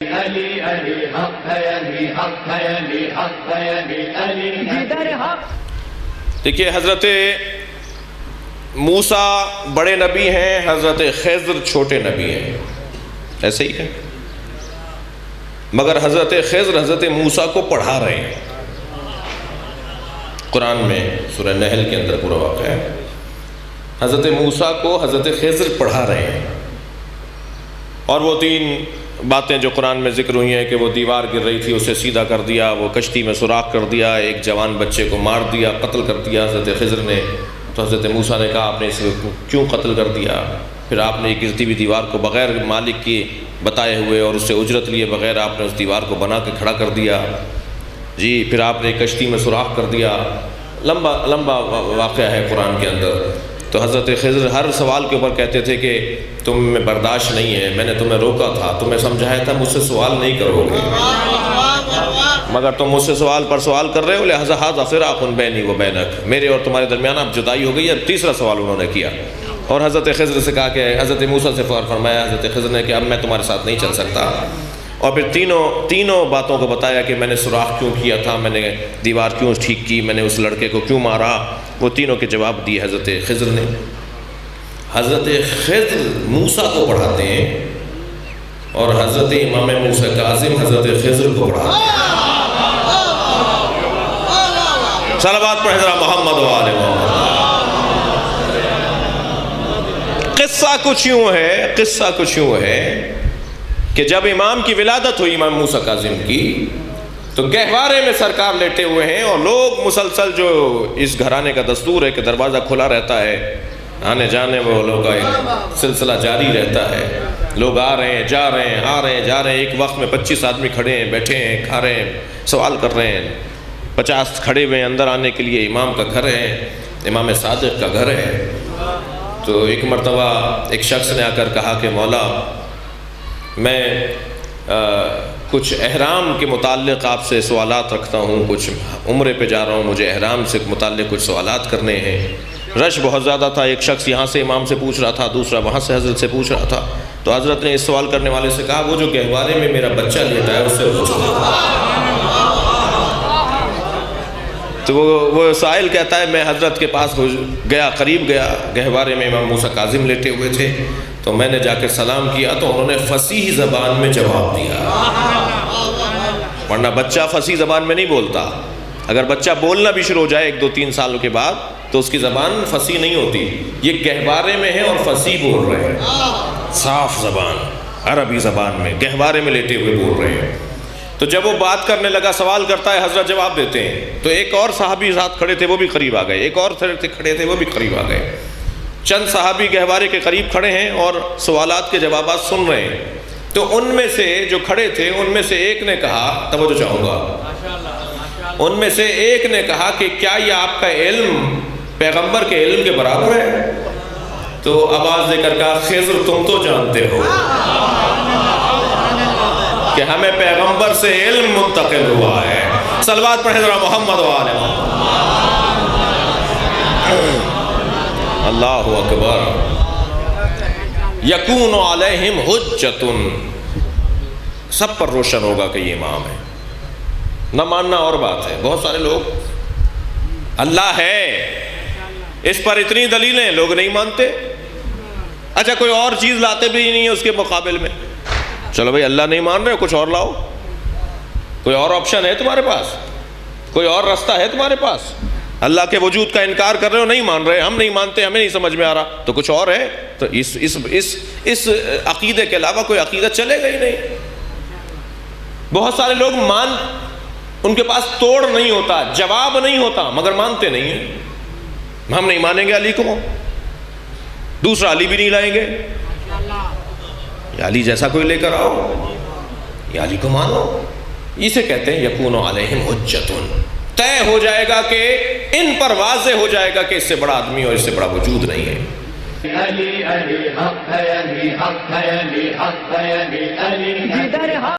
علی علی حق ہے، علی حق ہے، علی حق ہے، علی علی جدھر حق۔ دیکھیے، حضرت موسیٰ بڑے نبی ہیں، حضرت خضر چھوٹے نبی ہیں، ایسے ہی ہے، مگر حضرت خضر حضرت موسیٰ کو پڑھا رہے ہیں۔ قرآن میں سورہ نحل کے اندر پورا واقعہ ہے، حضرت موسیٰ کو حضرت خضر پڑھا رہے ہیں۔ اور وہ تین باتیں جو قرآن میں ذکر ہوئی ہیں کہ وہ دیوار گر رہی تھی، اسے سیدھا کر دیا، وہ کشتی میں سوراخ کر دیا، ایک جوان بچے کو مار دیا، قتل کر دیا حضرت خضر نے۔ تو حضرت موسیٰ نے کہا آپ نے اسے کیوں قتل کر دیا؟ پھر آپ نے ایک گرتی ہوئی دیوار کو بغیر مالک کی بتائے ہوئے اور اس سے اجرت لیے بغیر آپ نے اس دیوار کو بنا کے کھڑا کر دیا جی۔ پھر آپ نے کشتی میں سوراخ کر دیا، لمبا واقعہ ہے قرآن کے اندر۔ تو حضرت خضر ہر سوال کے اوپر کہتے تھے کہ تم میں برداشت نہیں ہے، میں نے تمہیں روکا تھا، تمہیں سمجھایا تھا مجھ سے سوال نہیں کرو گے، مگر تم مجھ سے سوال پر سوال کر رہے ہو، لہذا ھذا فراق بینی و بینک، میرے اور تمہارے درمیان اب جدائی ہو گئی ہے۔ تیسرا سوال انہوں نے کیا اور حضرت خضر سے کہا کہ حضرت موسیٰ سے فرمایا حضرت خضر نے کہ اب میں تمہارے ساتھ نہیں چل سکتا۔ اور پھر تینوں باتوں کو بتایا کہ میں نے سوراخ کیوں کیا تھا، میں نے دیوار کیوں ٹھیک کی، میں نے اس لڑکے کو کیوں مارا، وہ تینوں کے جواب دیے حضرت خضر نے۔ حضرت خضر موسیٰ کو پڑھاتے ہیں اور حضرت امام موسیٰ کاظم حضرت خضر کو پڑھاتے ہیں۔ صلوات پڑھ ذرا محمد و آل محمد۔ قصہ کچھ یوں ہے کہ جب امام کی ولادت ہوئی امام موسیٰ کاظم کی تو گہوارے میں سرکار لیٹے ہوئے ہیں اور لوگ مسلسل، جو اس گھرانے کا دستور ہے کہ دروازہ کھلا رہتا ہے، آنے جانے والوں کا ایک سلسلہ جاری رہتا ہے، لوگ آ رہے ہیں جا رہے ہیں، آ رہے ہیں جا رہے ہیں۔ ایک وقت میں 25 آدمی کھڑے ہیں، بیٹھے ہیں، کھا رہے ہیں، سوال کر رہے ہیں، 50 کھڑے ہوئے ہیں اندر آنے کے لیے۔ امام کا گھر ہے، امام صادق کا گھر ہے۔ تو ایک مرتبہ ایک شخص نے آ کر کہا کہ مولا، میں کچھ احرام کے متعلق آپ سے سوالات رکھتا ہوں، کچھ عمرے پہ جا رہا ہوں، مجھے احرام سے متعلق کچھ سوالات کرنے ہیں۔ رش بہت زیادہ تھا، ایک شخص یہاں سے امام سے پوچھ رہا تھا، دوسرا وہاں سے حضرت سے پوچھ رہا تھا۔ تو حضرت نے اس سوال کرنے والے سے کہا وہ جو گہوارے میں میرا بچہ لیٹا ہے اس سے پوچھو۔ تو وہ سائل کہتا ہے میں حضرت کے پاس گیا، قریب گیا، گہوارے میں امام موسیٰ کاظم لیٹے ہوئے تھے، تو میں نے جا کے سلام کیا تو انہوں نے فصیح زبان میں جواب دیا، ورنہ بچہ فصیح زبان میں نہیں بولتا۔ اگر بچہ بولنا بھی شروع ہو جائے 1-2-3 سال کے بعد تو اس کی زبان فصیح نہیں ہوتی۔ یہ گہوارے میں ہے اور فصیح بول رہے ہیں، صاف زبان عربی زبان میں گہوارے میں لیٹے ہوئے بول رہے ہیں۔ تو جب وہ بات کرنے لگا، سوال کرتا ہے، حضرت جواب دیتے ہیں، تو ایک اور صحابی ساتھ کھڑے تھے وہ بھی قریب آ گئے، ایک اور کھڑے تھے وہ بھی قریب آ گئے۔ چند صحابی گہوارے کے قریب کھڑے ہیں اور سوالات کے جوابات سن رہے ہیں۔ تو ان میں سے جو کھڑے تھے ان میں سے ایک نے کہا، توجہ چاہوں گا، ان میں سے ایک نے کہا کہ کیا یہ آپ کا علم پیغمبر کے علم کے برابر ہے؟ تو آواز دے کر کہا خضر تم تو جانتے ہو کہ ہمیں پیغمبر سے علم منتقل ہوا ہے۔ صلوات پڑھیں ذرا محمد و آل محمد۔ اللہ اکبر۔ یکون علیہم حجۃ، سب پر روشن ہوگا کہ یہ امام ہے۔ نہ ماننا اور بات ہے، بہت سارے لوگ اللہ ہے اس پر اتنی دلیلیں، لوگ نہیں مانتے۔ اچھا کوئی اور چیز لاتے بھی نہیں ہے اس کے مقابل میں، چلو بھائی اللہ نہیں مان رہے کچھ اور لاؤ، کوئی اور آپشن ہے تمہارے پاس، کوئی اور راستہ ہے تمہارے پاس۔ اللہ کے وجود کا انکار کر رہے ہو، نہیں مان رہے، ہم نہیں مانتے، ہمیں نہیں سمجھ میں آ رہا، تو کچھ اور ہے۔ تو اس عقیدے کے علاوہ کوئی عقیدہ چلے گا ہی نہیں۔ بہت سارے لوگ ان کے پاس توڑ نہیں ہوتا، جواب نہیں ہوتا، مگر مانتے نہیں ہیں۔ ہم نہیں مانیں گے علی کو، دوسرا علی بھی نہیں لائیں گے، یا علی جیسا کوئی لے کر آؤ، یا علی کو مانو۔ اسے کہتے ہیں یکون علیہم حجۃ، طے ہو جائے گا کہ ان پر واضح ہو جائے گا کہ اس سے بڑا آدمی اور اس سے بڑا وجود نہیں ہے۔ علی علی حق ہے، علی حق ہے، علی حق ہے، علی علی جدھر حق